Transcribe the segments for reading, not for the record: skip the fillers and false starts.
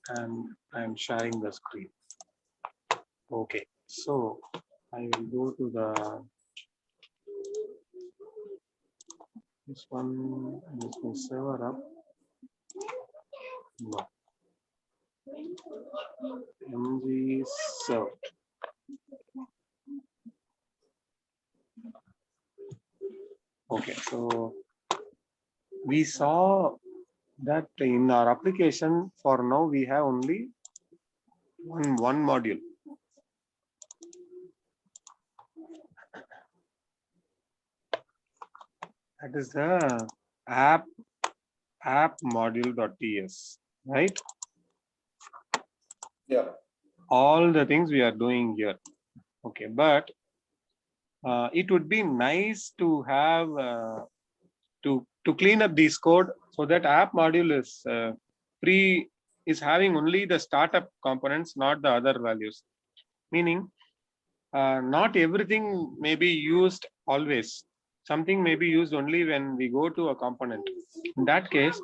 And I'm sharing the screen. Okay, so I will go to the this one. Let me server up. No. MG serve. Okay, so we saw that in our application for now we have only one module. That is the app module.ts, right? Yeah. All the things we are doing here. Okay, but it would be nice to have to clean up this code so that app module is having only the startup components, not the other values. Meaning, not everything may be used always. Something may be used only when we go to a component. In that case,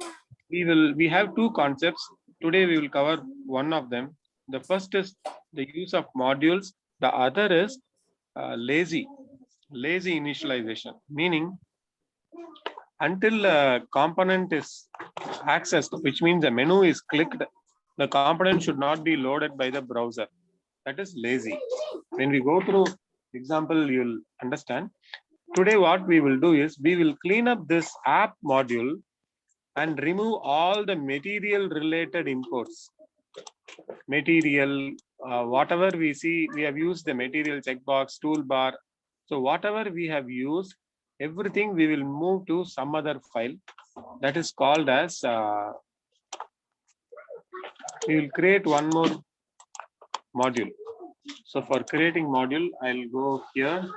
we have two concepts. Today we will cover one of them. The first is the use of modules. The other is lazy initialization, meaning until a component is accessed, which means the menu is clicked, the component should not be loaded by the browser. That is lazy. When we go through example, you'll understand. Today what we will do is we will clean up this app module and remove all the material related imports. Material, whatever we see, we have used the material checkbox, toolbar. So whatever we have used, everything we will move to some other file that is called as, we will create one more module. So for creating module, I'll go here,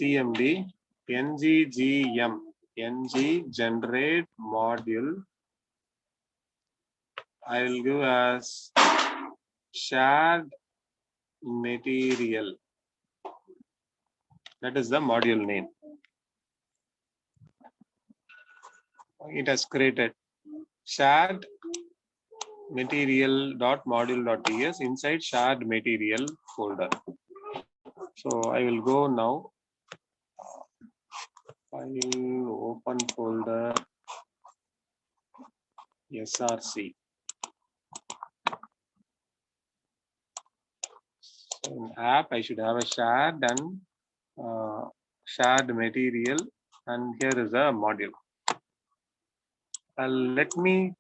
CMD, NGGM, ng generate module. I will give as shared material. That is the module name. It has created shared material.module.ts inside shared material folder. So I will go now. File, open folder, SRC. So in app, I should have a shared and shared material, and here is a module. Let me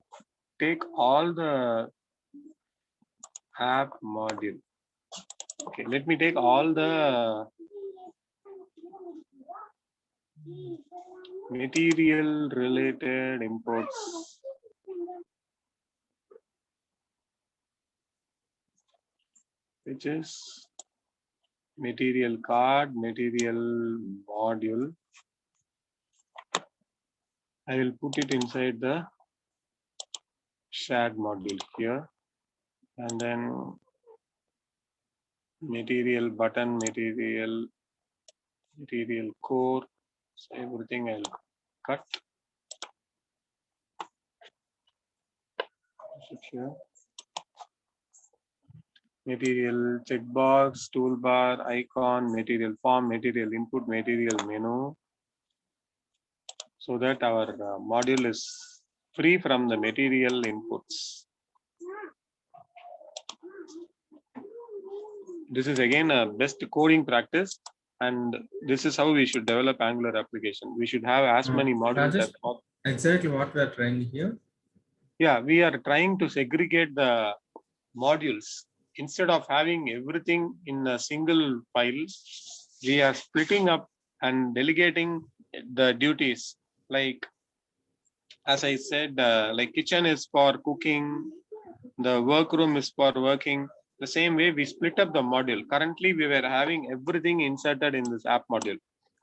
take all the app module. Okay, let me take all the material related imports. Which is material card, material module. I will put it inside the shared module here, and then material button, material core. So everything I'll cut. Here. Material checkbox, toolbar, icon, material form, material input, material menu, so that our module is free from the material inputs. This is again a best coding practice, and this is how we should develop Angular application. We should have as many modules as possible. Exactly what we are trying here. Yeah, we are trying to segregate the modules. Instead of having everything in a single file, we are splitting up and delegating the duties. Like, as I said, like kitchen is for cooking, the workroom is for working. The same way we split up the module. Currently, we were having everything inserted in this app module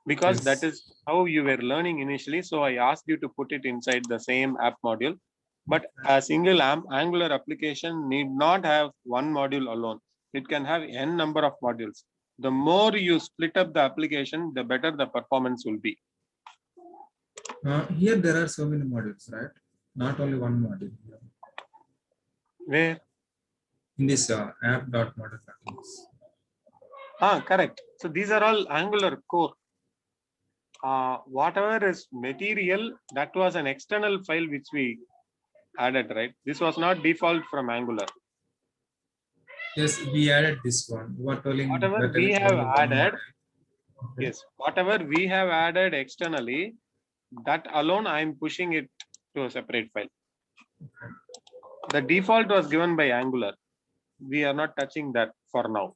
because Yes. that is how you were learning initially. So I asked you to put it inside the same app module. But a single Angular application need not have one module alone. It can have n number of modules. The more you split up the application, the better the performance will be. Here there are so many modules, right? Not only one module. Where? In this app.model packages. Correct. So these are all Angular core. Whatever is material, that was an external file which we added, right? This was not default from Angular. Yes, we added this one. Whatever we have added, Okay. yes, whatever we have added externally, that alone I am pushing it to a separate file. Okay. The default was given by Angular. We are not touching that for now.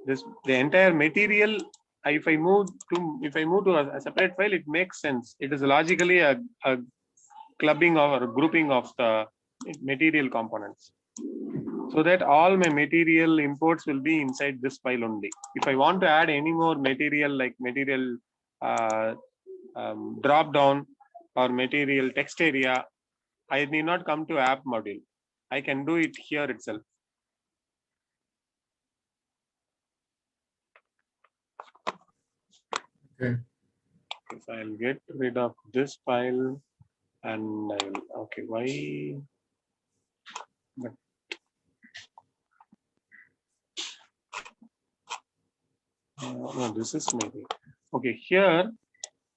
The entire material, if I move to a separate file, it makes sense. It is logically a clubbing or a grouping of the material components, so that all my material imports will be inside this file only. If I want to add any more material, like material drop down or material text area, I need not come to app module. I can do it here itself. Okay. So I'll get rid of this file and I will, okay, why? But no, this is maybe, okay, here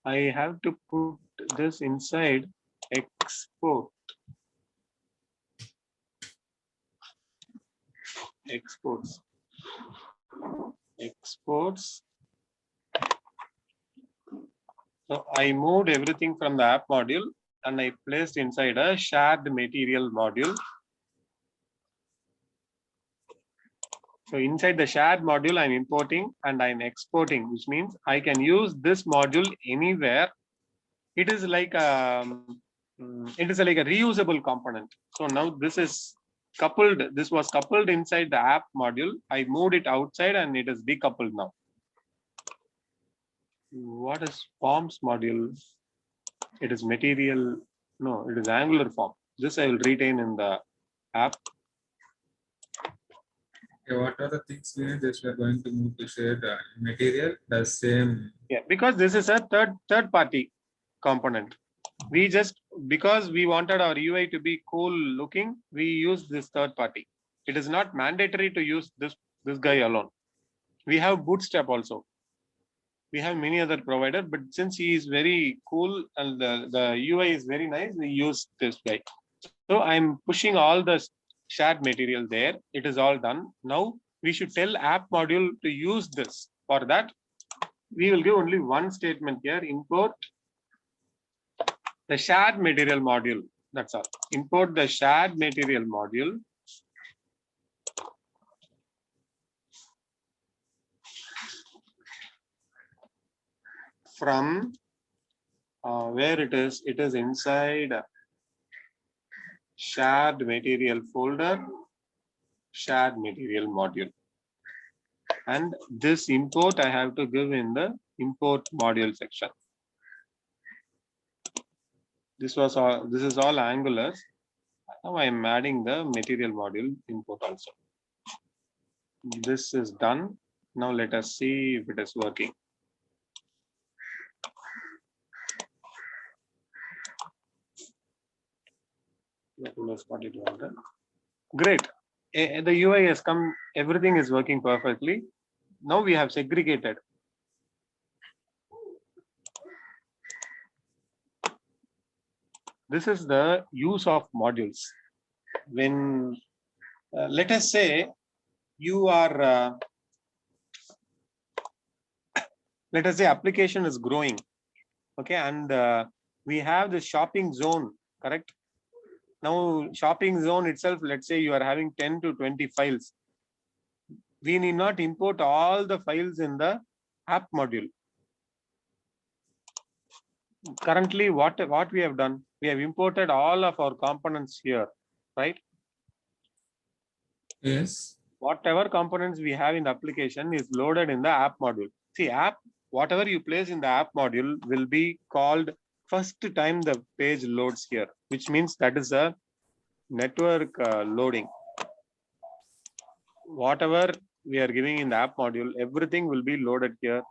I have to put this inside export. Exports. So I moved everything from the app module and I placed inside a shared material module. So inside the shared module, I'm importing and I'm exporting, which means I can use this module anywhere. It is like a reusable component. So now this is coupled. This was coupled inside the app module. I moved it outside and it is decoupled now. What is forms module? It is material. No, it is Angular form. This I will retain in the app. Okay, what are the things we need? Just we are going to move to shared material. The same. Yeah, because this is a third party component. We just, because we wanted our UI to be cool looking, we use this third party. It is not mandatory to use this guy alone. We have Bootstrap also. We have many other providers, but since he is very cool and the UI is very nice, we use this guy. So I'm pushing all the shared material there. It is all done. Now we should tell app module to use this. For that, we will give only one statement here: import the shared material module. That's all. Import the shared material module from where it is. It is inside shared material folder, shared material module. And this import I have to give in the import module section. This is all Angular. Now I am adding the material module import also. This is done. Now let us see if it is working. Great. The UI has come, everything is working perfectly. Now we have segregated. This is the use of modules. When, let us say, you are, let us say application is growing, okay, and we have the shopping zone, correct? Now shopping zone itself, let's say you are having 10 to 20 files. We need not import all the files in the app module. Currently, what we have done, we have imported all of our components here, right? Yes. Whatever components we have in the application is loaded in the app module. See, app, whatever you place in the app module will be called first time the page loads here, which means that is a network loading. Whatever we are giving in the app module, everything will be loaded here.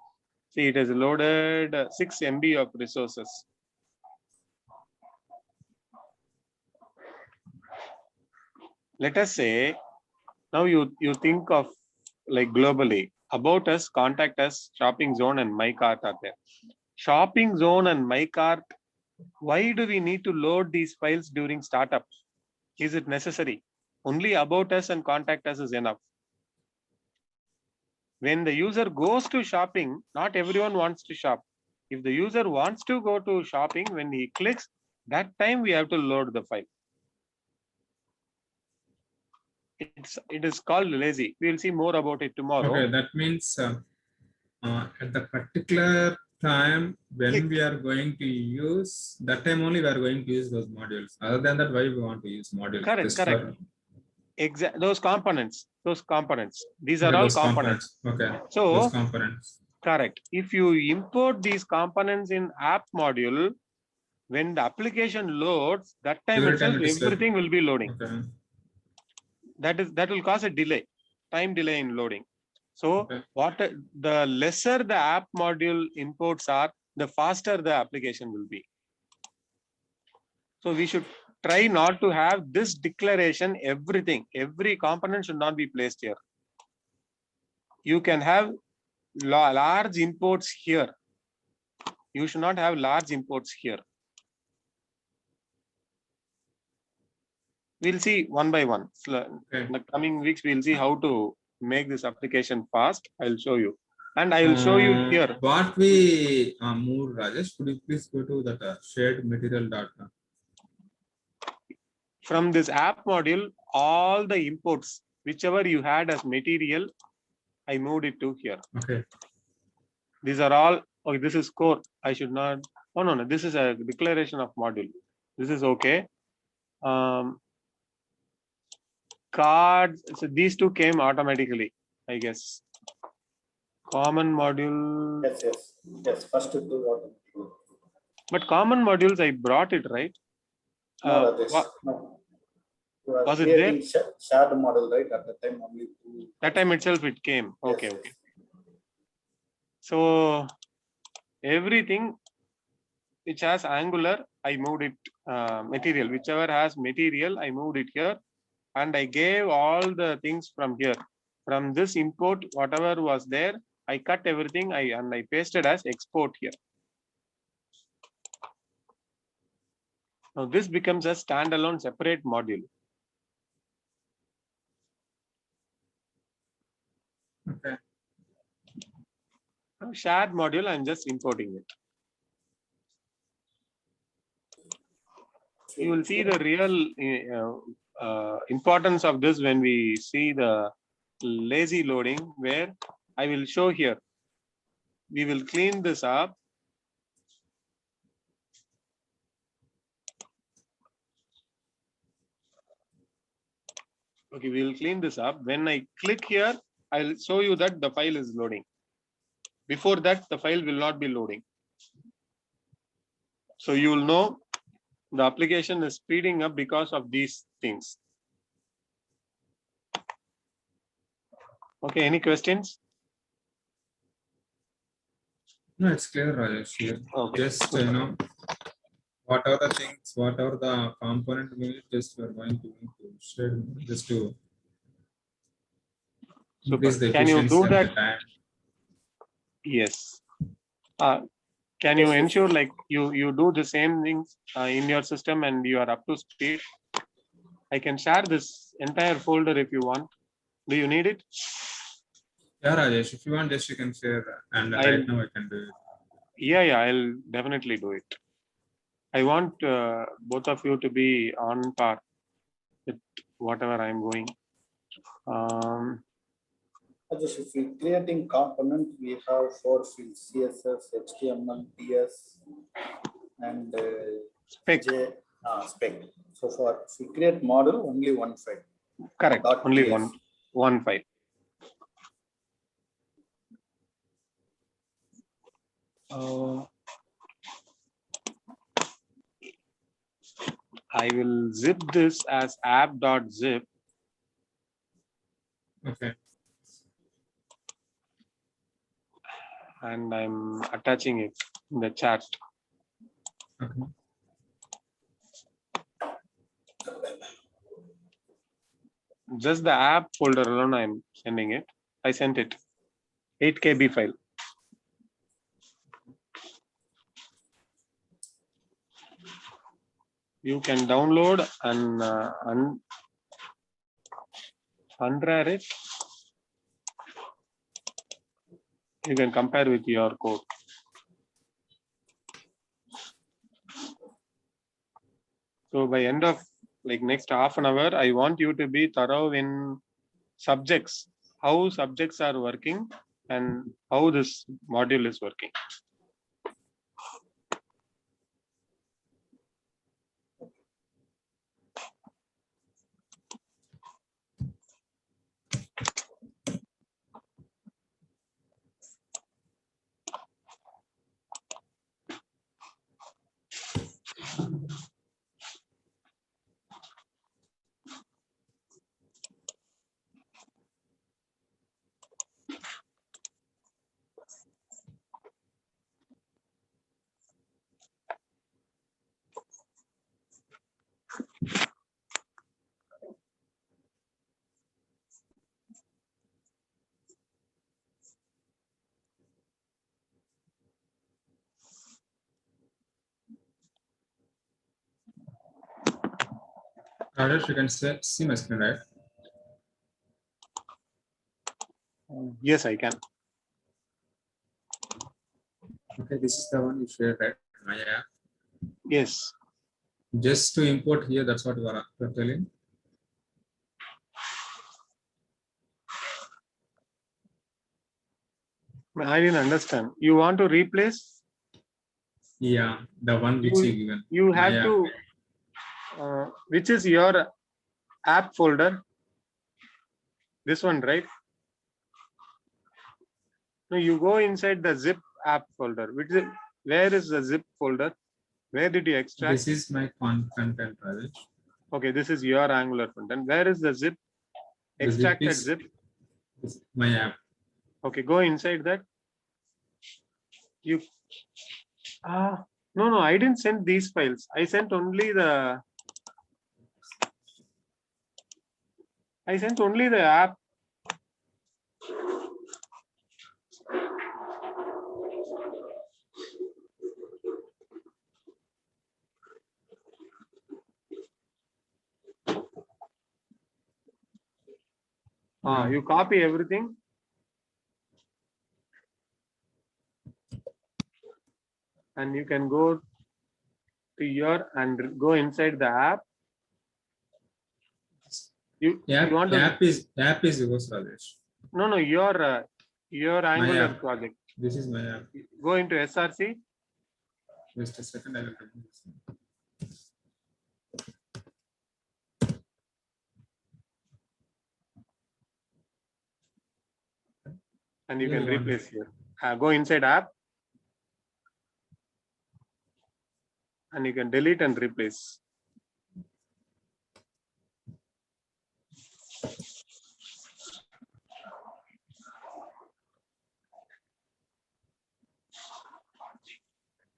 See, it has loaded 6 MB of resources. let us say, now you think of like globally, about us, contact us, shopping zone and my cart are there. Shopping zone and my cart, why do we need to load these files during startup? Is it necessary? Only about us and contact us is enough. When the user goes to shopping, not everyone wants to shop. If the user wants to go to shopping, when he clicks, that time we have to load the file. It is called lazy. We will see more about it tomorrow. Okay, that means at the particular time when we are going to use, that time only we are going to use those modules. Other than that, why we want to use modules? Correct, Just correct. for- Those components. These Okay, are all those components. Okay, So those components. correct. If you import these components in app module, when the application loads, that time Every itself time it is everything will be loading. Okay. That will cause a delay, time delay in loading. So Okay. the lesser the app module imports are, the faster the application will be. So we should try not to have this declaration, every component should not be placed here. You can have large imports here. You should not have large imports here. We'll see one by one. Okay. In the coming weeks, we'll see how to make this application fast. I'll show you. And I will show you here. What we move, Rajesh, could you please go to that shared material data? From this app module, all the imports, whichever you had as material, I moved it to here. Okay. These are all, okay, this is core. I should not, oh no, this is a declaration of module. This is okay. Cards, so these two came automatically, I guess. Common module. Yes. First two automatically. But common modules, I brought it, right? No, no. Was it there? Shared model, right? At the time only two. That time itself it came. Okay, Yes, okay. So everything which has Angular, I moved it material. Whichever has material, I moved it here. And I gave all the things from here. From this import, whatever was there, I cut everything and I pasted as export here. Now this becomes a standalone separate module. Okay. Now, shared module, I'm just importing it. You will see the real importance of this when we see the lazy loading, where I will show here. We will clean this up. Okay, we will clean this up. When I click here, I'll show you that the file is loading. Before that, the file will not be loading. So you will know the application is speeding up because of these things. Okay, any questions? No, it's clear, Rajesh. Here. Okay. Just what are the things, what are the component we need, just we're going to share just to increase the Can you efficiency do of that? the time. Yes. Can you ensure like you do the same things in your system and you are up to speed? I can share this entire folder if you want. Do you need it? Yeah, Rajesh, if you want, just you can share, and right now I can do it. Yeah, I'll definitely do it. I want both of you to be on par with whatever I'm going. Just if we're creating component, we have 4 fields: CSS, HTML, DS, and spec. Spec. So for if we create model, only one file. Correct. Only .ts. one file. I will zip this as app.zip. Okay. And I'm attaching it in the chat. Okay. Just the app folder alone, I'm sending it. I sent it. 8 KB file. You can download and unrar it. You can compare with your code. So by end of like next half an hour, I want you to be thorough in subjects, how subjects are working and how this module is working. Rajesh, you can see my screen, right? Yes, I can. Okay, this is the one you shared, right? My app. Yes. Just to import here, that's what you're telling. I didn't understand. You want to replace? Yeah, the one which you given. You My have app. to, which is your app folder? This one, right? No, you go inside the zip app folder. Where is the zip folder? Where did you extract? This is my content, Rajesh. Okay, this is your Angular content. Where is the zip? The zip Extracted is zip. my app. Okay, go inside that. You no, I didn't send these files. I sent only the app. You copy everything. And you can go to your and go inside the app. You want to app is yours, Rajesh. No, your Angular project. This is my app. Go into SRC. Just a second, I will remove this. And you can replace here. Go inside app. And you can delete and replace.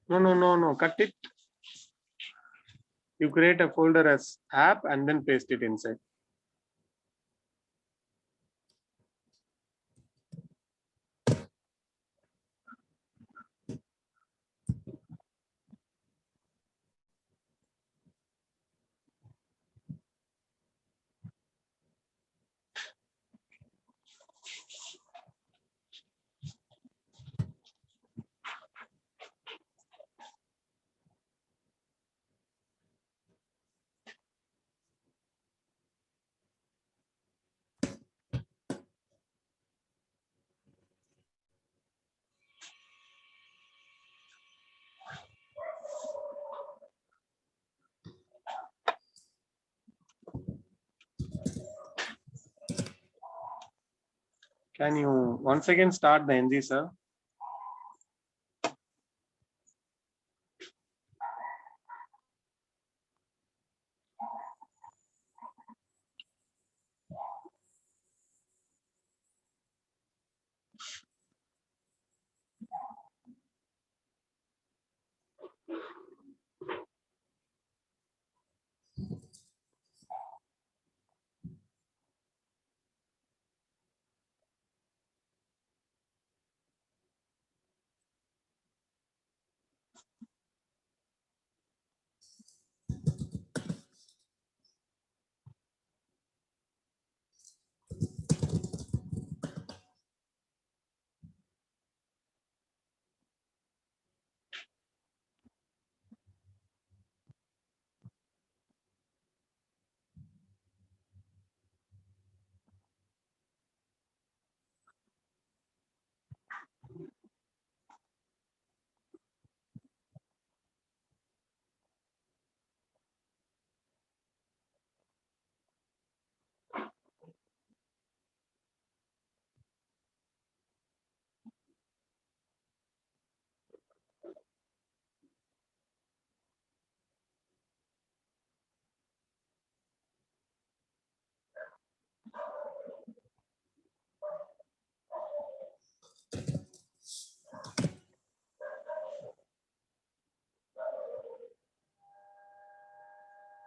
No. Cut it. You create a folder as app and then paste it inside. Can you once again start the NG, sir?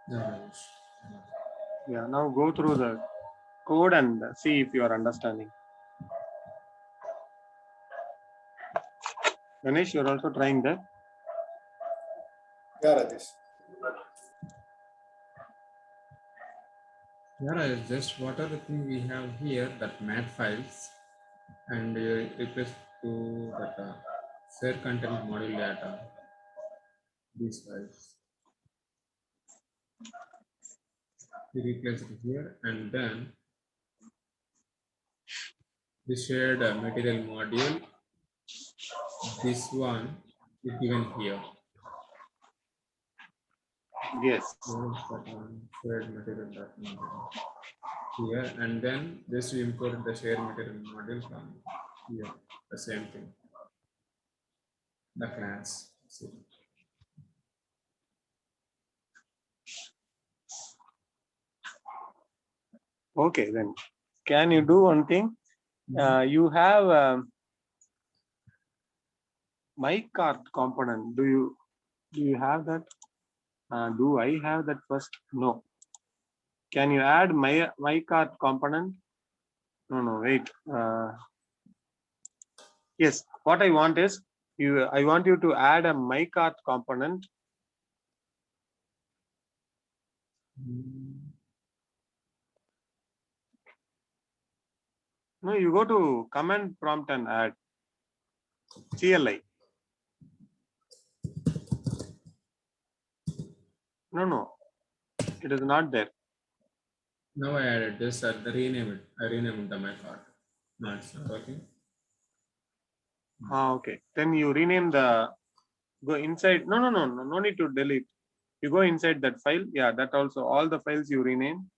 Yeah. Yeah, now go through the code and see if you are understanding. Ganesh, you're also trying that? Yeah, Rajesh. Yeah, just what are the things we have here, that mat files, and request to that share content module data, these files. We replace it here, and then the shared material module, this one is given here. Yes. Shared material module here, and then this we import the shared material module from here, the same thing, the class. See. Okay, then can you do one thing? You have my cart component. Do you have that? Do I have that first? No. Can you add my cart component? No, wait. Yes, what I want is I want you to add a my cart component. No, you go to command prompt and add CLI. No, it is not there. Now I added this, the rename it. I renamed the my card. No, it's not working. Okay. Then you rename go inside. No need to delete. You go inside that file. Yeah, that also all the files you rename.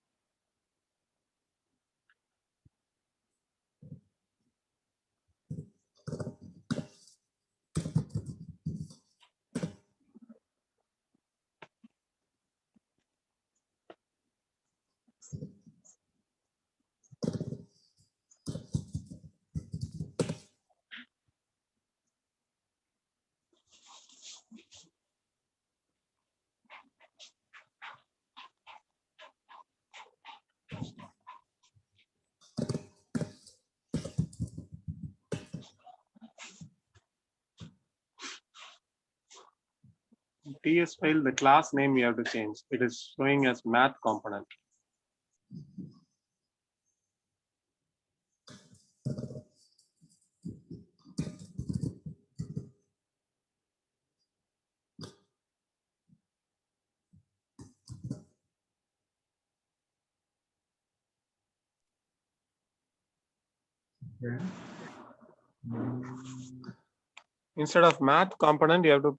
TS file, the class name you have to change. It is showing as math component. Okay. Instead of math component, you have to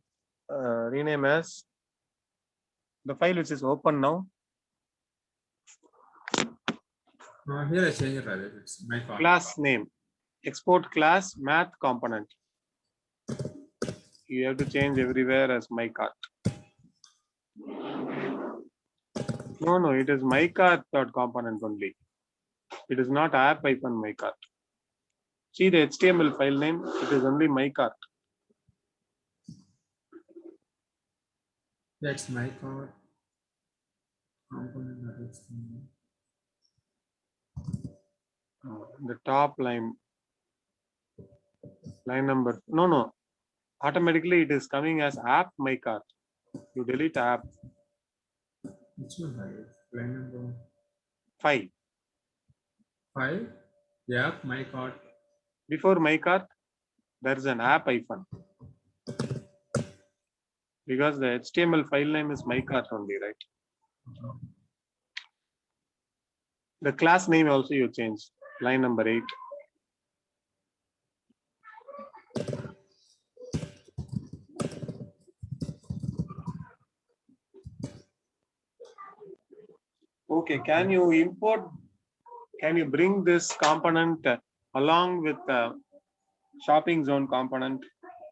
rename as the file which is open now. Here I change it, Rajesh. It's my card. Class name. Export class math component. You have to change everywhere as my cart. No, it is my cart dot component only. It is not app hyphen my cart. See the HTML file name, it is only my cart. That's my card. Component that is The top line number. No. Automatically it is coming as app my cart. You delete app. which one, Rajesh? Line number 5. 5. Yeah, my card. Before my cart, there is an app hyphen. Because the HTML file name is my cart only, right? The class name also you change. Line number 8. Okay, can you bring this component along with the shopping zone component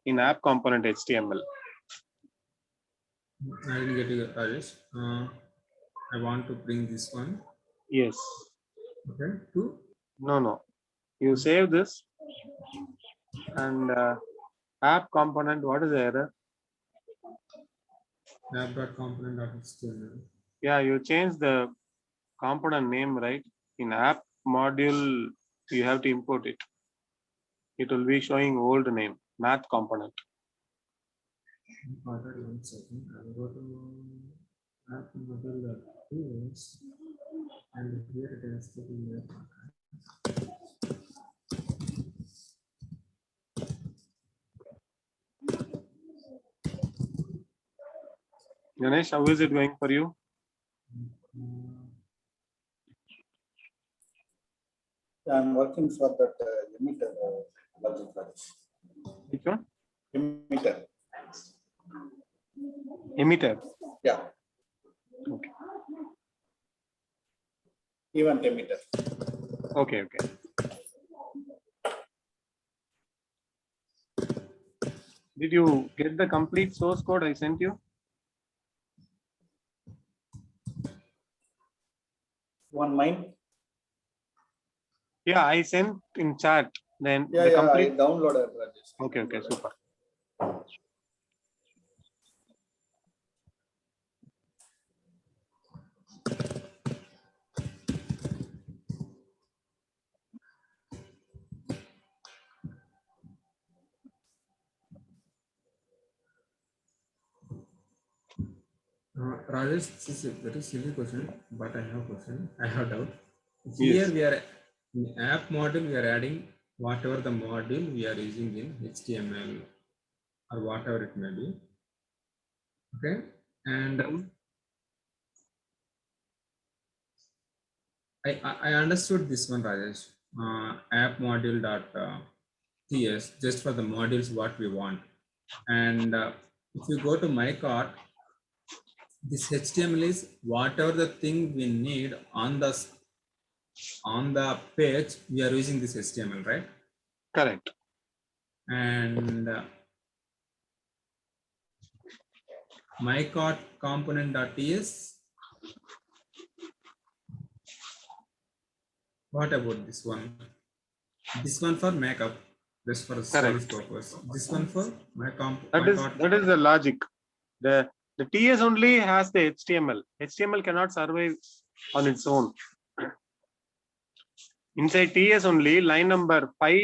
in app component HTML? I didn't get you, Rajesh. I want to bring this one. Yes. Okay. To No. You save this and app component. What is the error? app.component.html. Yeah, you change the component name, right? In app module, you have to import it. It will be showing old name, math component. Already 1 second. I will go to app model.ts and here it has to be there. Ganesh, how is it going for you? Yeah, I'm working for that emitter logic. Which one? Emitter. Emitter. Yeah. Okay. Event emitter. Okay, okay. Did you get the complete source code I sent you? One mind. Yeah, I sent in chat. Then Yeah, the yeah, complete. I downloaded Rajesh. Okay, okay, super. Rajesh, this is a very silly question, but I have a question. I have doubt. Yes. Here we are in app module. We are adding whatever the module we are using in HTML or whatever it may be. Okay, and I understood this one, Rajesh. App module dot ts just for the modules what we want, and if you go to my cart, this HTML is whatever the thing we need on the page. We are using this HTML, right? Correct. And my cart component.ts. What about this one? This one for makeup, just for storage purpose. This one for my That is the logic. The TS only has the HTML. HTML cannot survive on its own. Inside TS only, line number 5,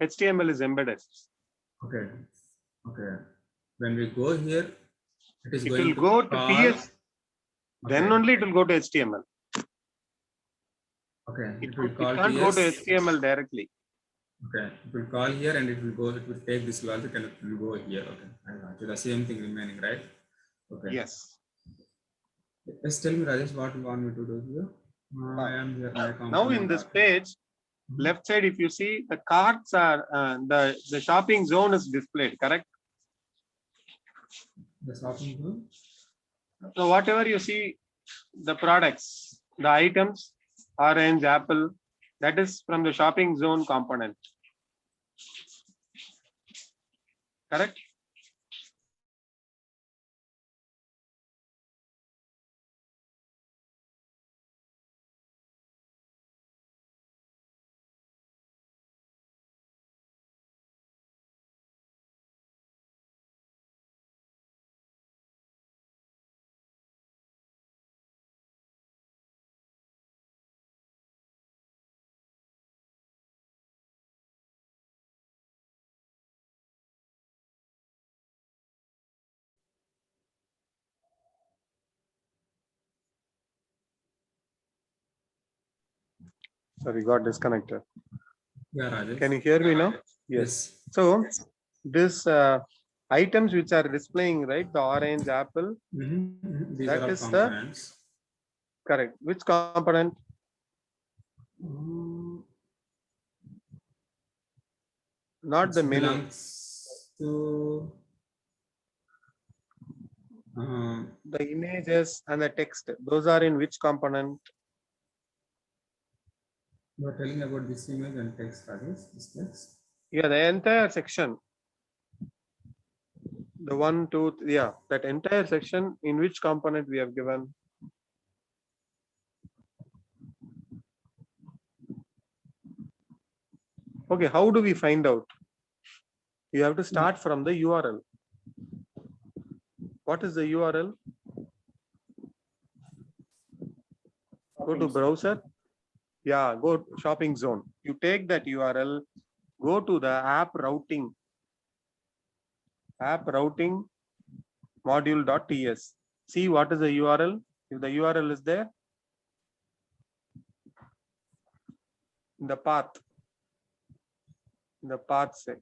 HTML is embedded. Okay. Okay. When we go here, it will go to TS. Then only it will go to HTML. Okay. It can't go to HTML directly. Okay. It will call here and it will go. It will take this logic and it will go here. Okay. I got you. The same thing remaining, right? Okay. Yes. Just tell me, Rajesh, what you want me to do here? I am here. Now in this page, left side, if you see, the carts are the shopping zone is displayed. Correct. The shopping zone. So whatever you see, the products, the items, orange, apple, that is from the shopping zone component. Correct. Sorry, got disconnected. Yeah, Rajesh. Can you hear me now? Yes. So this items which are displaying, right? The orange, apple. These that are is components. Correct. Which component? Not the menu. Belongs to the images and the text. Those are in which component? You are telling about this image and text, Rajesh. This text. Yeah, the entire section. The 1, 2, 3, yeah, that entire section in which component we have given. Okay, how do we find out? You have to start from the URL. What is the URL? Go to browser. Yeah, go to shopping zone. You take that URL, go to the app routing module.ts. See what is the URL. If the URL is there, in the path set,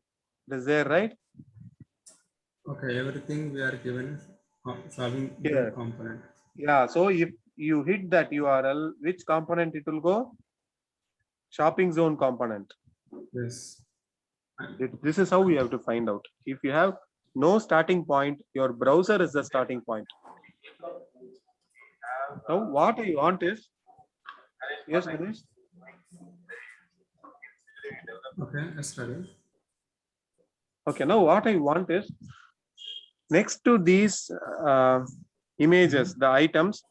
it is there, right? Okay, everything we are given solving Here. component. Yeah, so if you hit that URL, which component it will go? Shopping zone component. Yes. This is how we have to find out. If you have no starting point, your browser is the starting point. Now, what I want is, yes, Ganesh? Okay, let's study. Okay, now what I want is, next to these images, the items,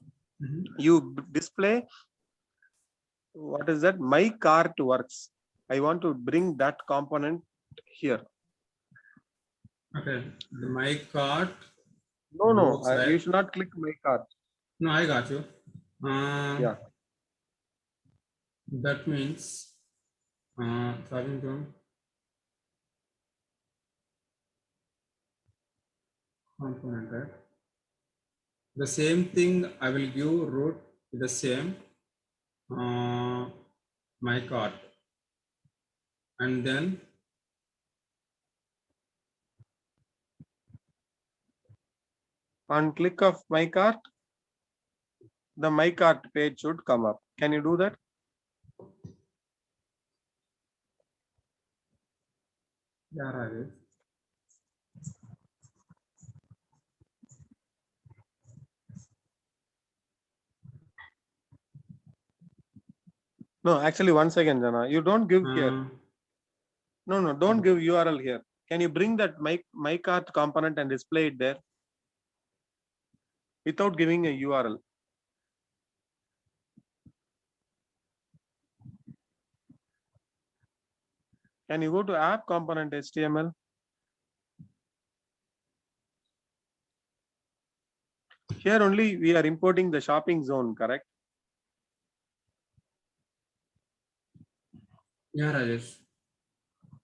you display, what is that? My cart works. I want to bring that component here. Okay, my cart. No, Looks you like- should not click my cart. No, I got you. Yeah. That means starting from component, right? The same thing I will give root to the same my cart, and then On click of my cart, the my cart page should come up. Can you do that? yeah, Rajesh. No, actually, one second, Jana. You don't give here. No, don't give URL here. Can you bring that my cart component and display it there without giving a URL? Can you go to app component HTML? Here only we are importing the shopping zone, correct? Yeah, Rajesh.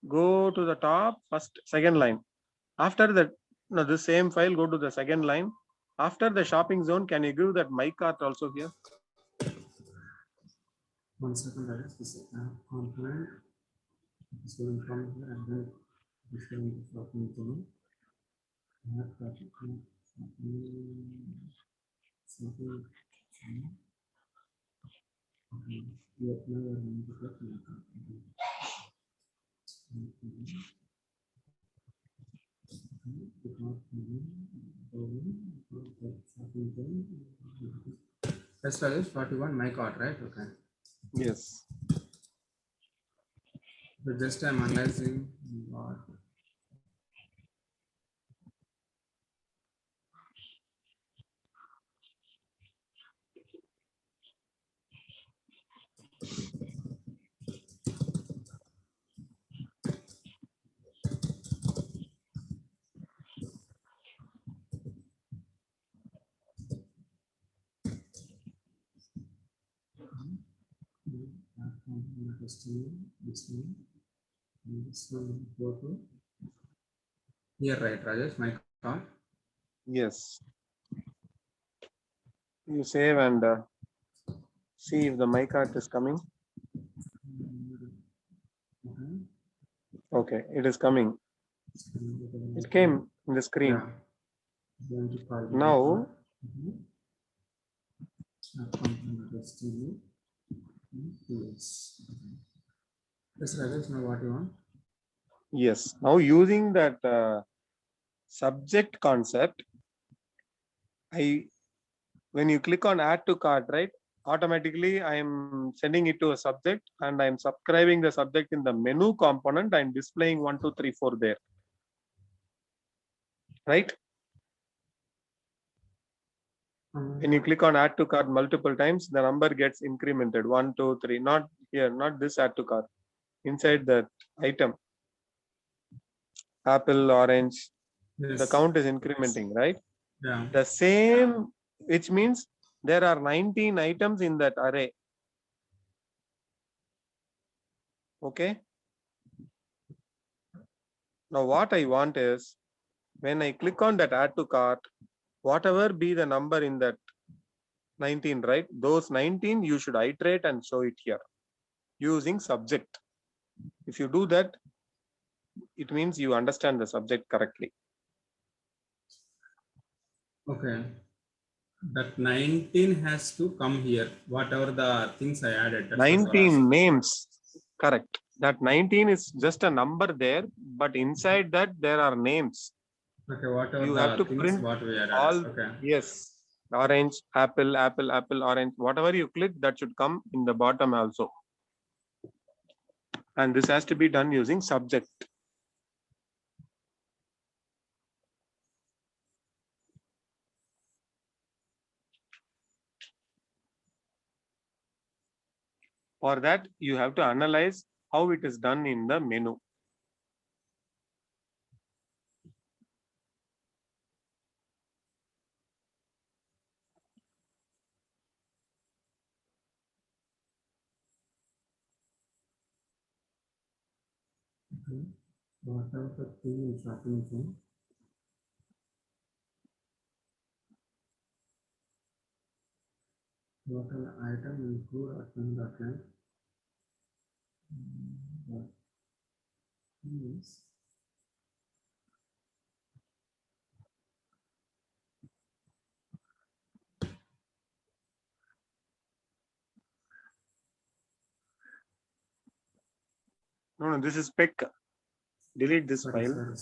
Go to the top, second line. After that, no, the same file, go to the second line. After the shopping zone, can you give that my cart also here? 1 second, Rajesh. This is component. This will come here and then this will be shopping zone. That's Rajesh, 41 my card, right? Okay. Yes. So just I'm analyzing what. Here, right, Rajesh, my card. Yes. You save and see if the my cart is coming. Okay, it is coming. It came in the screen. Yeah. Now, Yes, Rajesh, now what you want? yes. Now using that subject concept, when you click on add to cart, right? Automatically, I'm sending it to a subject and I'm subscribing the subject in the menu component. I'm displaying 1, 2, 3, 4 there. Right? When you click on add to cart multiple times, the number gets incremented 1, 2, 3. Not here, not this add to cart. Inside that item, apple, orange, Yes. the count is incrementing, right? Yeah. The same, which means there are 19 items in that array. Okay. Now what I want is when I click on that add to cart, whatever be the number in that 19, right? Those 19 you should iterate and show it here using subject. If you do that, it means you understand the subject correctly. Okay. That 19 has to come here. Whatever the things I added. That's what you are 19 asking. names, correct. That 19 is just a number there, but inside that there are names. Okay, whatever You the have to things print what we added. all, Okay. yes, orange, apple, apple, apple, orange, whatever you click, that should come in the bottom also. And this has to be done using subject. For that, you have to analyze how it is done in the menu. Okay. Whatever the thing is happening. Total item include item. Yes. No, this is spec. Delete this Sorry. file.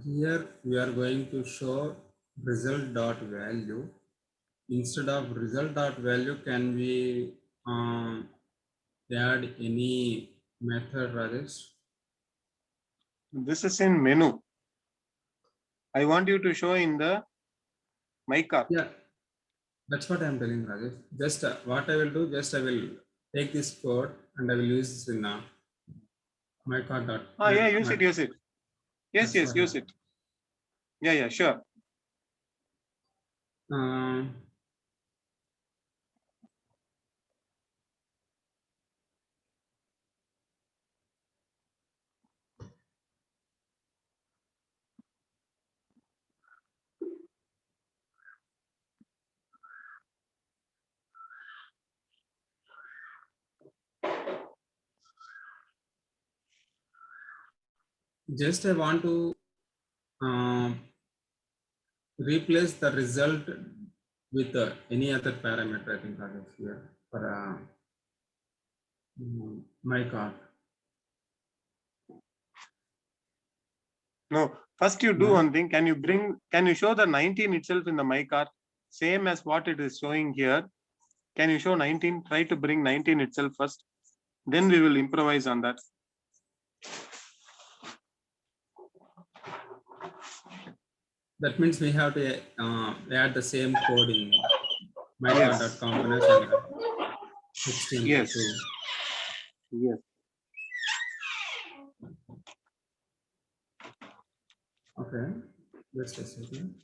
Here we are going to show result dot value. Instead of result dot value, can we add any method, Rajesh? This is in menu. I want you to show in the my cart. Yeah, that's what I'm telling, Rajesh. Just what I will do, just I will take this code and I will use this in my card dot. Yeah, use it. Yes, That's yes, what use it. Yeah, sure. Just I want to replace the result with any other parameter. I think Rajesh here for my card. No, first you do one thing. Can you show the 19 itself in the my cart? Same as what it is showing here. Can you show 19? Try to bring 19 itself first. Then we will improvise on that. That means we have to add the same code in Yes. mycard.components and HTML Yes. too. Yes. Okay, just a second.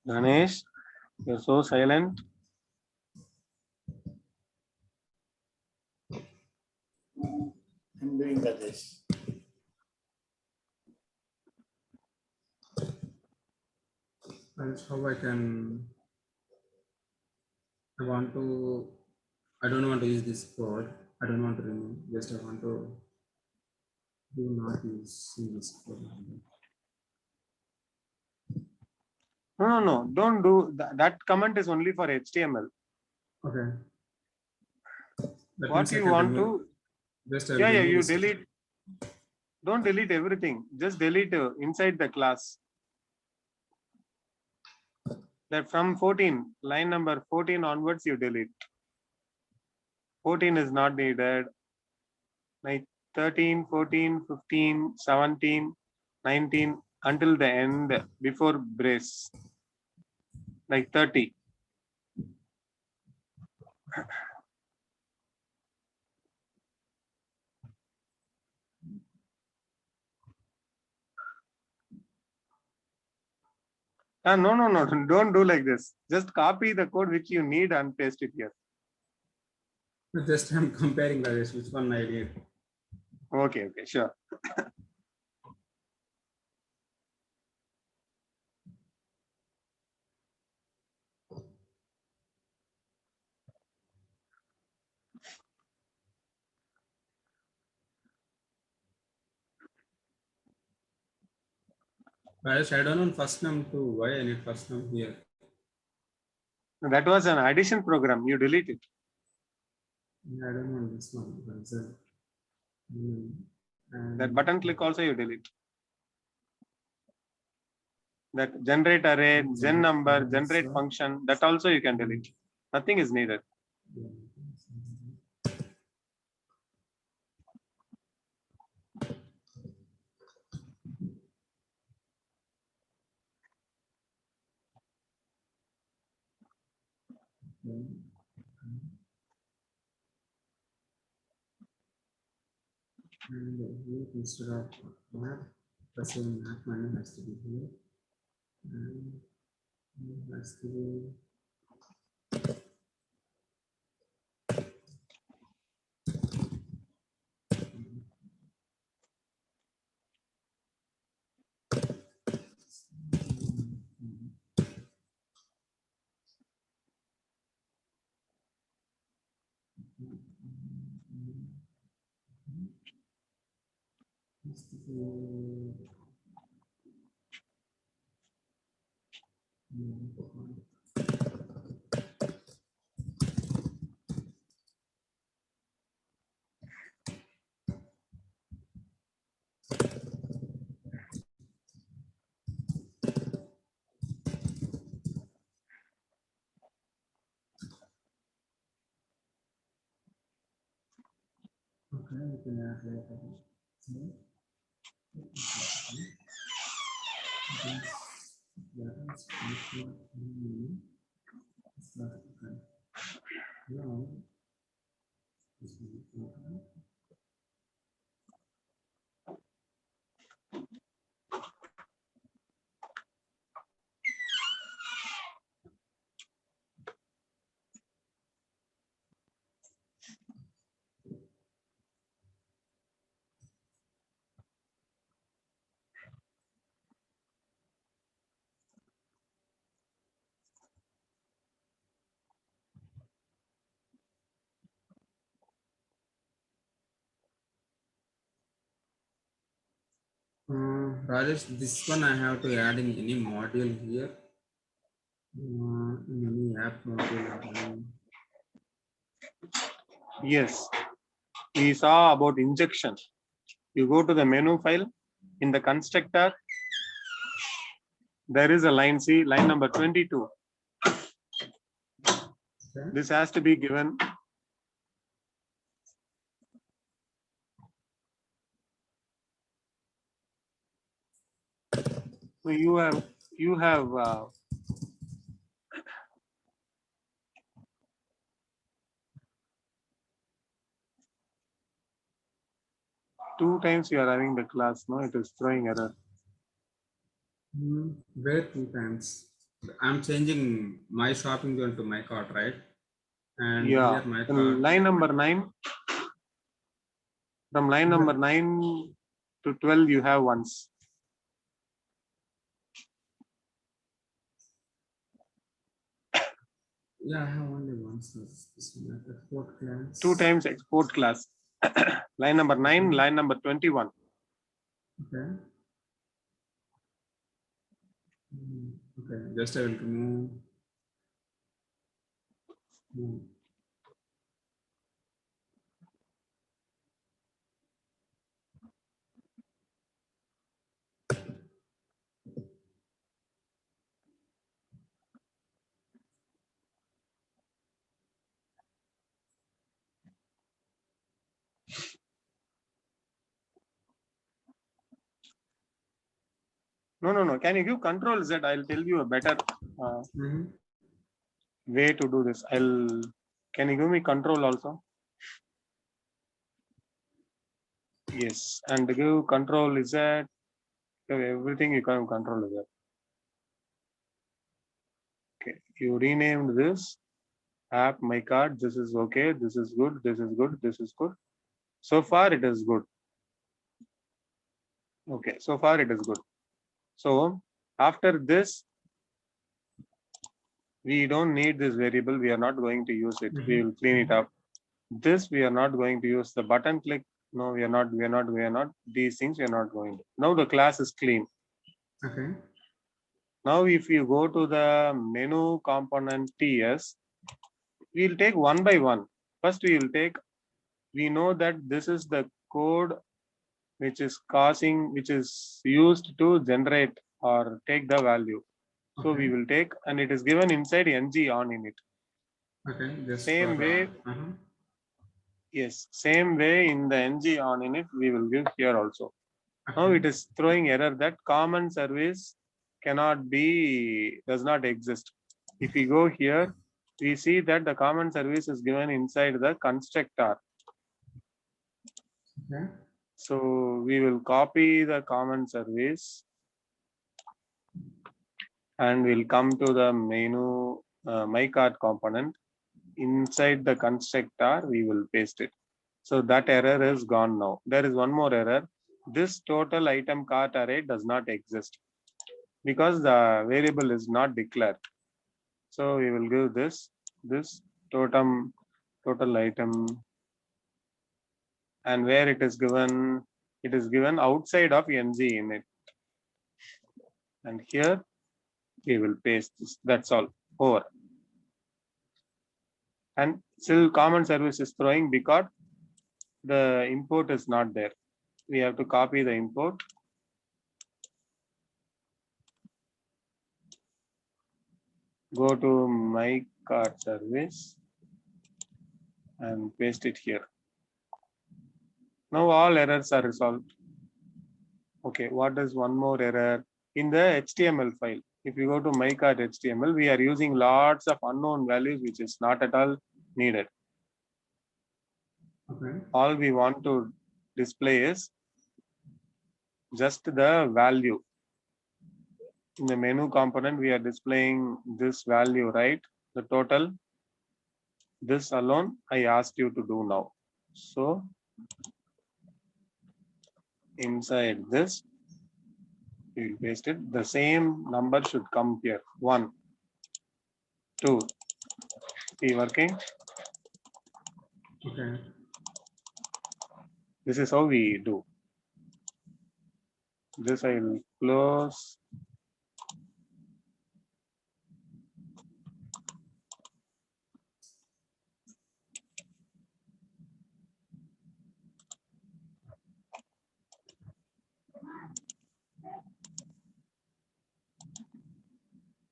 Ganesh, you're so silent. doing, Rajesh. That's how I can. I don't want to use this code. I don't want to remove. Just I want to do not use this code. No. Don't do that. That comment is only for HTML. Okay. That What means I you can want remove- to, Just I yeah, remove you this. delete. Don't delete everything. Just delete inside the class. That from 14, line number 14 onwards, you delete. 14 is not needed. Like 13, 14, 15, 17, 19 until the end before brace. Like 30. No. Don't do like this. Just copy the code which you need and paste it here. Just I'm comparing Rajesh, which one I need. Okay, sure. Rajesh, I don't know first name too. Why I need first name here? That was an addition program. You delete it. Yeah, I don't want this one. That button click also you delete. That generate array, gen number, generate function, that also you can delete. Nothing is needed. And here instead of map, the same map money has to be here. And it has to be okay, you can add later. Rajesh, this one I have to add in any module here. In any app module. Yes. We saw about injection. You go to the menu file in the constructor. There is a line C, line number 22. Okay. This has to be given. You have two times you are having the class. No, it is throwing error. Where two times? I'm changing my shopping zone to my cart, right? And Yeah. here my cart. Line number 9. From line number 9 to 12, you have ones. Yeah, I have only one. So this one, export class. 2 times export class. Line number 9, line number 21. Okay. Okay, just I will remove. No. Can you give control Z? I'll tell you a better way to do this. Can you give me control also? Yes, and give control Z. Everything you can control Z. Okay, you renamed this app my card. This is okay. This is good. This is good. This is good. So far it is good. Okay, so far it is good. So after this, we don't need this variable. We are not going to use it. We will clean it up. This we are not going to use. The button click. No, we are not. These things we are not going to. Now the class is clean. Okay. Now if you go to the menu component TS, we'll take one by one. First we will take, we know that this is the code which is used to generate or take the value. So we will take, and it is given inside ng on in it. Okay. Just Same way. Yes, same way in the ng on in it, we will give here also. Now it is throwing error that common service does not exist. If we go here, we see that the common service is given inside the constructor. Okay. So we will copy the common service and we'll come to the menu my cart component. Inside the constructor, we will paste it. So that error is gone now. There is one more error. This total item cart array does not exist because the variable is not declared. So we will give this total item, and where it is given outside of ng in it. And here we will paste this. That's all. Over. And still common service is throwing because the import is not there. We have to copy the import. Go to my cart service and paste it here. Now all errors are resolved. Okay, what is one more error? In the HTML file, if you go to my cart HTML, we are using lots of unknown values, which is not at all needed. Okay. All we want to display is just the value. In the menu component, we are displaying this value, right? The total. This alone, I asked you to do now. So inside this, we will paste it. The same number should come here. 1, 2. See working? Okay. This is how we do. This I will close.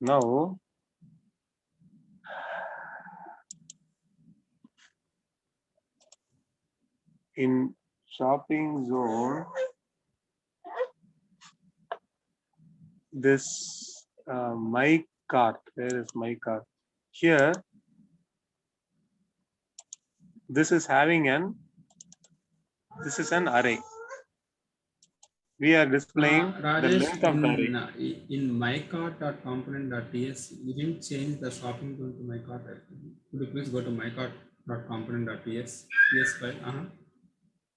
Now, in shopping zone, this my cart, where is my cart? Here, this is having this is an array. We are displaying Rajesh, the length of the array. In mycart.component.ts, we didn't change the shopping zone to mycart. Could you please go to mycart.component.ts? TS file.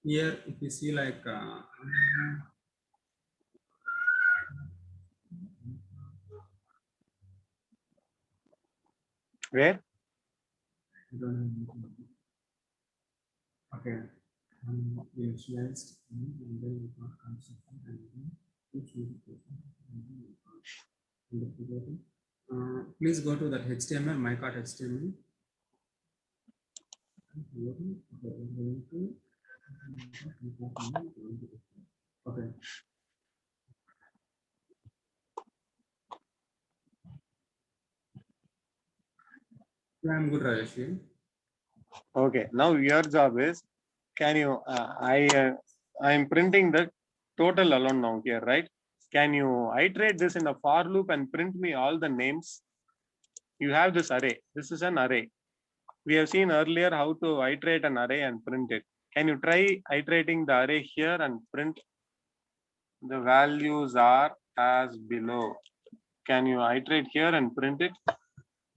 here if you see like Where? I don't know. Okay. We initialized and then we got construction and then each notification and then we got investigating. Please go to that HTML, my.html. Okay. Yeah, I'm good, Rajesh. Okay, now your job is, can you, I'm printing the total alone now here, right? Can you iterate this in a for loop and print me all the names? You have this array. This is an array. We have seen earlier how to iterate an array and print it. Can you try iterating the array here and print the values are as below? Can you iterate here and print it?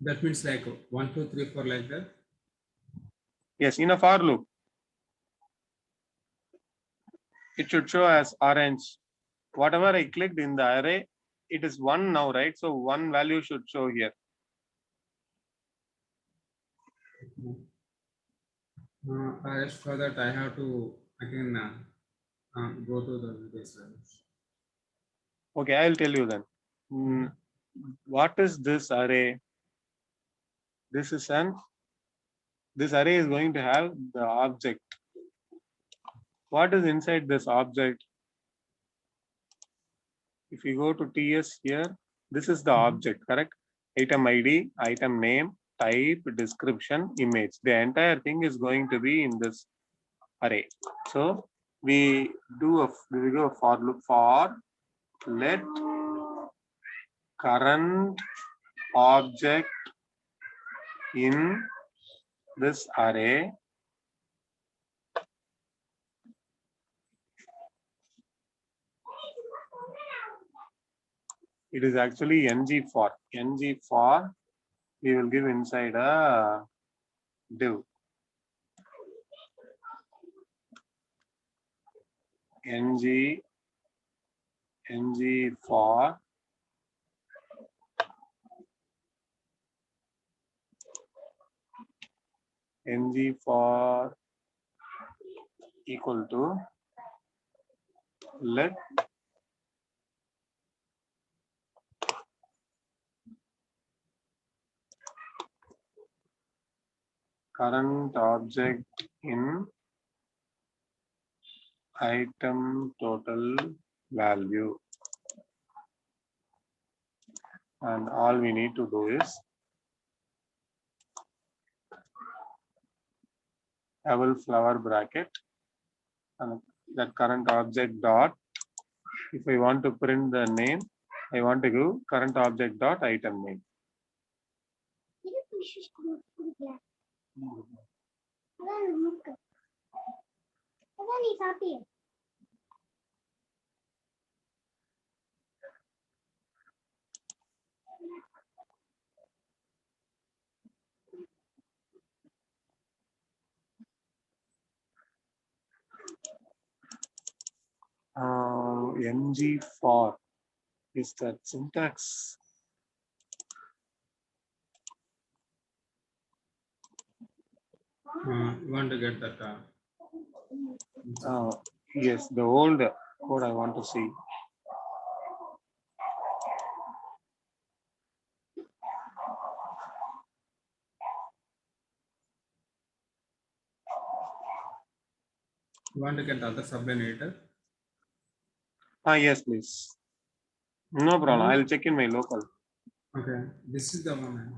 That means like 1, 2, 3, 4 like that. Yes, in a for loop. It should show as orange. Whatever I clicked in the array, it is 1 now, right? So 1 value should show here. As for that, I have to again go to the base values. Okay, I'll tell you then. What is this array? This array is going to have the object. What is inside this object? If you go to TS here, this is the object, correct? Item ID, item name, type, description, image. The entire thing is going to be in this array. So we do a for loop for let current object in this array it is actually ng for we will give inside a div ng for equal to let current object in item total value, and all we need to do is double flower bracket and that current object dot. If I want to print the name, I want to give current object dot item name. ng for is that syntax. You want to get that? Yes, the old code I want to see. You want to get the other subline editor? Yes, please. No problem. I'll check in my local. Okay, this is the one.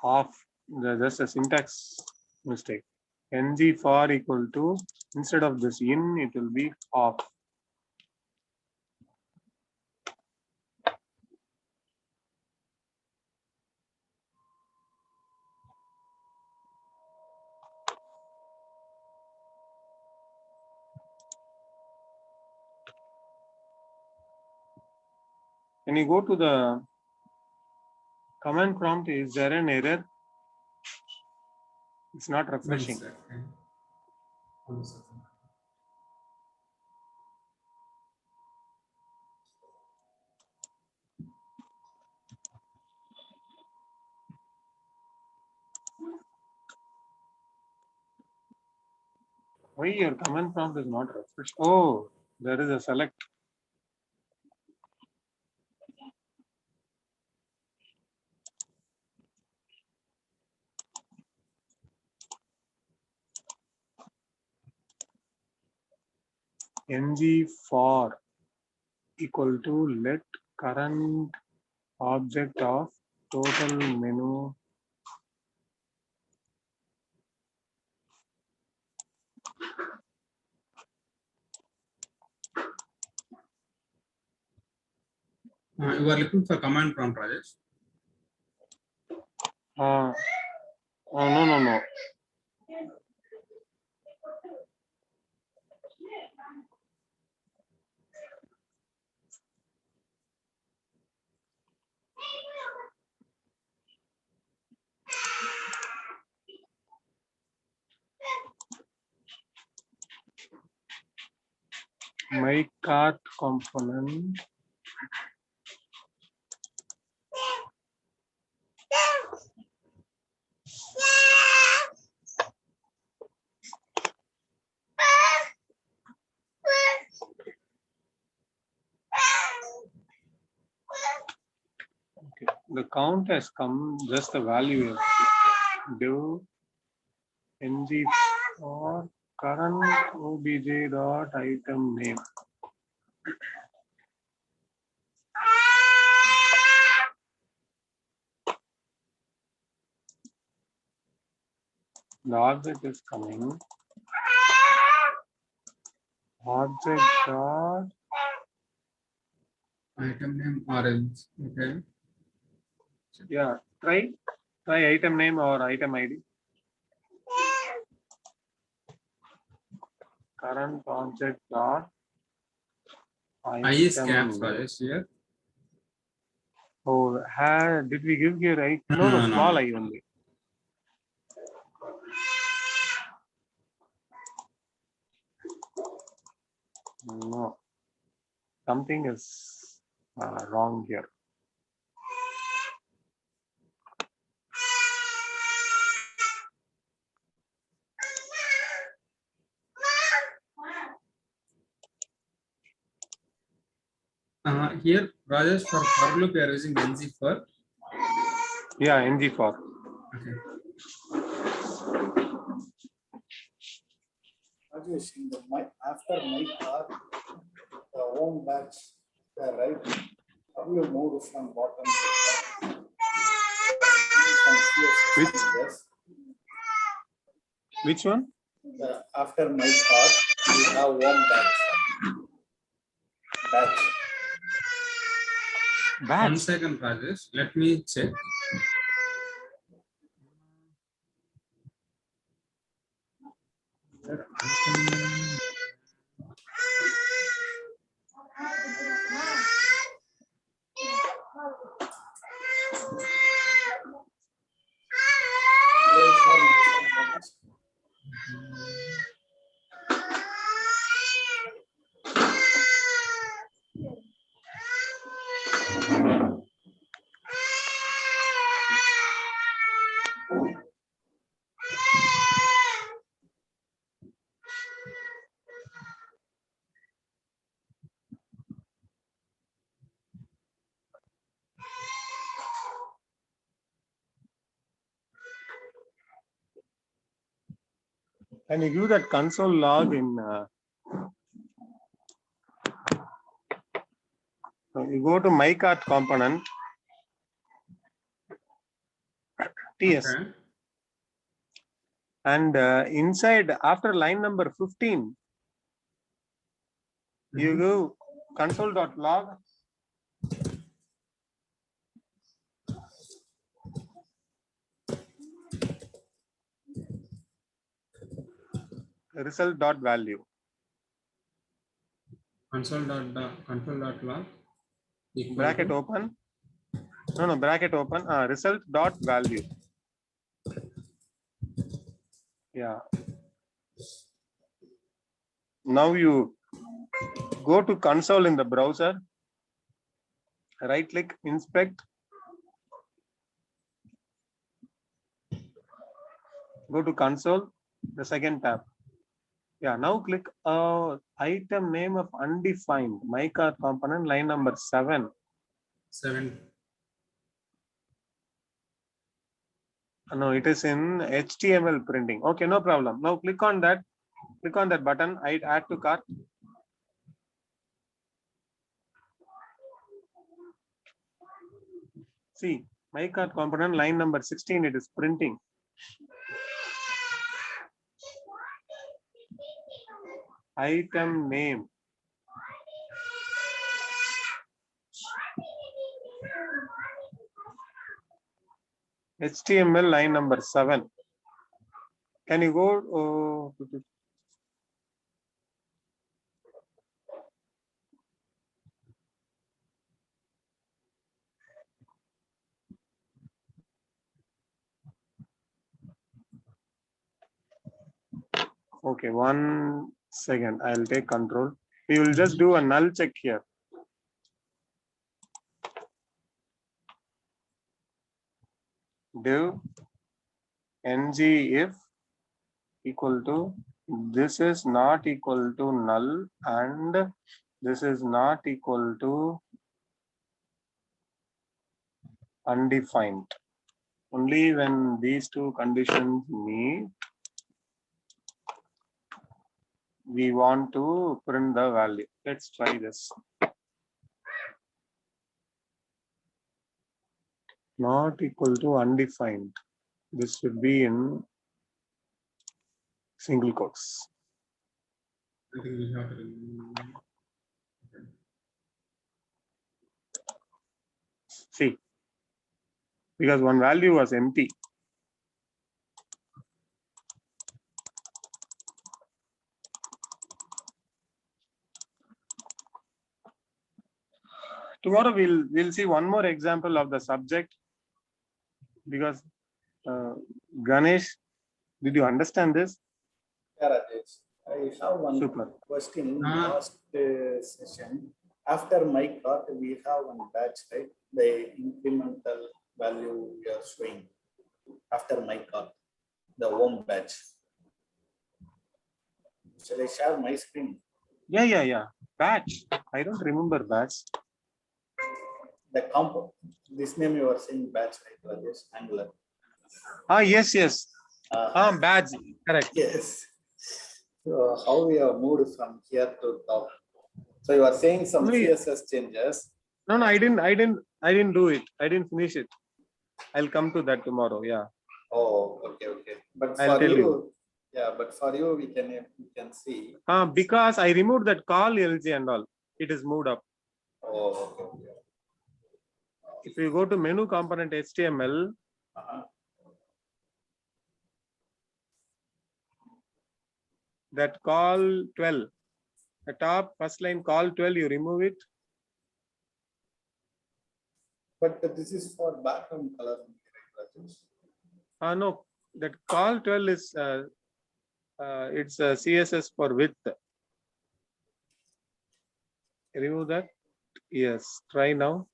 Off, just a syntax mistake. ng for equal to, instead of this in, it will be off. When you go to the command prompt, is there an error? It's not refreshing. 1 second. 1 second. Why your command prompt is not refreshed? Oh, there is a select. ng for equal to let current object of total menu You are looking for command prompt, Rajesh. oh, no. My cart component okay. The count has come, just the value is do ng for current obj dot item name. The object is coming. Object dot Item name orange. Okay. yeah. Try item name or item ID. Current object dot I is item caps, name. Rajesh here. Oh, did we give here right? No, No, no. small I only. No, something is wrong here. Here, Rajesh, for loop, you are using ng for. Yeah, ng for. Okay. Rajesh, in the after my car, the home batch, the right, how you move from bottom to top? From CSS, yes. Which one? After my car, we have home batch. Batch. 1 second, Rajesh. Let me check. Can you give that console log in? So you go to my cart component. TS. Okay. And inside, after line number 15, you go console.log. Result.value. Console.log. equal bracket to open. No, bracket open. Result dot value. Yeah. Now you go to console in the browser. Right click, inspect. Go to console, the second tab. Yeah, now click item name of undefined my cart component, line number 7. 7. No, it is in HTML printing. Okay, no problem. Now click on that. Click on that button. I add to cart. See, my cart component, line number 16. It is printing. Item name. HTML line number 7. Can you go? Okay, 1 second. I'll take control. We will just do a null check here. Div ng if equal to this is not equal to null and this is not equal to undefined. Only when these two conditions meet, we want to print the value. Let's try this. Not equal to undefined. This should be in single quotes. I think we have to remove. See, because one value was empty. Tomorrow we'll see one more example of the subject, because Ganesh, did you understand this? Yeah, Rajesh. I have one Super. question. Ah. Last session, after my cart, we have one batch, right? The incremental value we are showing after my cart, the home batch. Shall I share my screen? Yeah. Batch. I don't remember batch. The comp, this name you are saying batch, right, Rajesh? Angular. Yes. Batch. Correct. Yes. So how we have moved from here to top? So you are saying some No, CSS changes. No, I didn't do it. I didn't finish it. I'll come to that tomorrow. Yeah. Oh, okay. But I'll for tell you, you. yeah, but for you, we can see. Because I removed that call LG and all. It is moved up. Oh, okay. If you go to menu component HTML, that call 12, the top first line call 12, you remove it. But this is for background color. No, that call 12 is it's a CSS for width. Remove that. Yes, try now.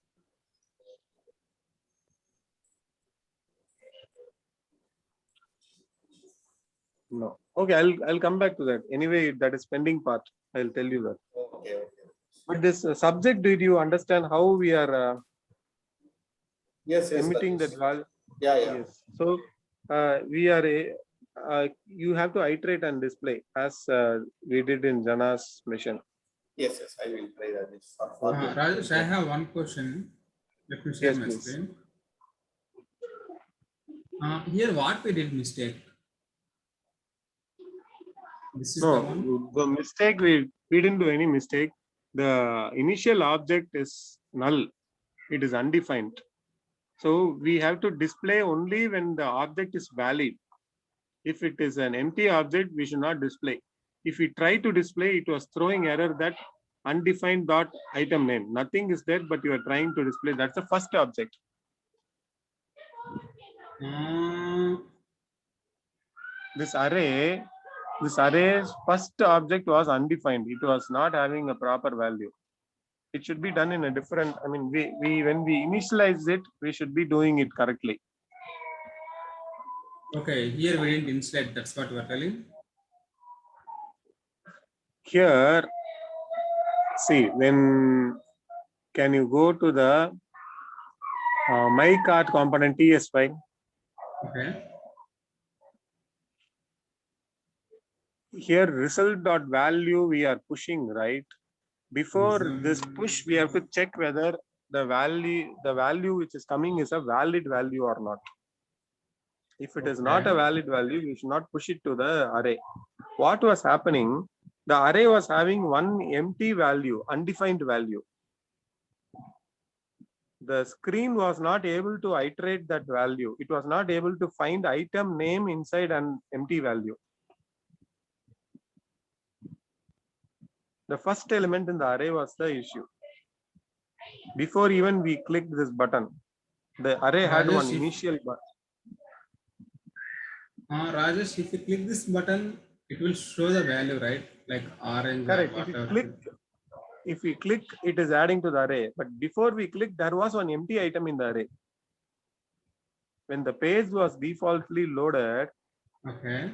No. Okay, I'll come back to that. Anyway, that is pending part. I'll tell you that. Okay. But this subject, did you understand how we are Yes. emitting that Rajesh. value? Yeah. Yes. So we are you have to iterate and display as we did in Jana's mission. Yes. I will try that. Rajesh, I have one question. Let me share Yes, my please. screen. Here, what we did mistake? This is the one. No, the mistake we didn't do any mistake. The initial object is null. It is undefined. So we have to display only when the object is valid. If it is an empty object, we should not display. If we try to display, it was throwing error that undefined dot item name. Nothing is there, but you are trying to display. That's the first object. This array's first object was undefined. It was not having a proper value. It should be done in a different, I mean, we when we initialize it, we should be doing it correctly. Okay, here we didn't initialize, that's what you are telling. Here, see, when can you go to the my cart component TS file? Okay. Here result.value we are pushing, right? Before this push, we have to check whether the value which is coming is a valid value or not. If it is not a valid value, we should not push it to the array. What was happening? The array was having one empty value, undefined value. The screen was not able to iterate that value. It was not able to find item name inside an empty value. The first element in the array was the issue. Before even we clicked this button, the array had one initial button. Rajesh, if you click this button, it will show the value, right? Like orange. Correct. If we click, it is adding to the array. But before we click, there was one empty item in the array. When the page was defaultly loaded, okay,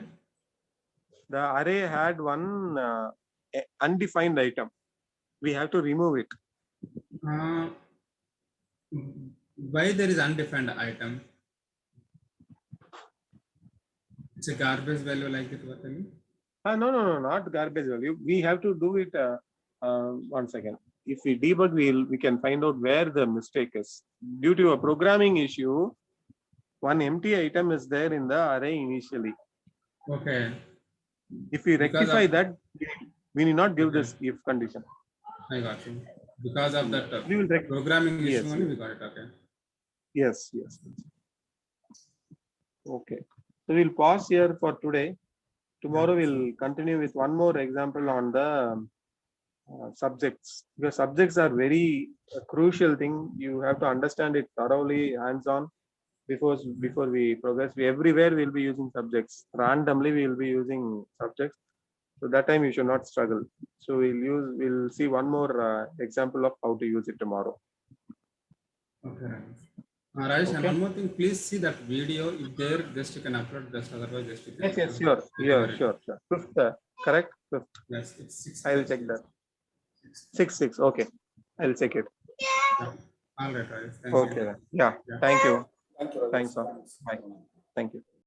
the array had one undefined item. We have to remove it. Why there is undefined item? It's a garbage value like it was telling? No, not garbage value. We have to do it. 1 second. If we debug, we can find out where the mistake is. Due to a programming issue, one empty item is there in the array initially. Okay. If we rectify that, we need not give this if condition. I got you. Because of that we will programming issue yes. only we got it. Okay. Yes. Okay. So we'll pause here for today. Tomorrow we'll continue with one more example on the subjects. Because subjects are very crucial thing. You have to understand it thoroughly, hands-on, before we progress. Everywhere we'll be using subjects. Randomly we will be using subjects. So that time you should not struggle. So we'll see one more example of how to use it tomorrow. Okay. Rajesh, and one more thing, please see that video. If there, just you can upload this. Otherwise, just you can. Yes, sure. Yeah, sure. Fifth, correct? Fifth. Yes, it's 6. I will check that. 6. Okay, I'll check it. Yeah. All right, Rajesh. Okay. Yeah. Thank you. Thank you. Thanks. Bye. Thank you.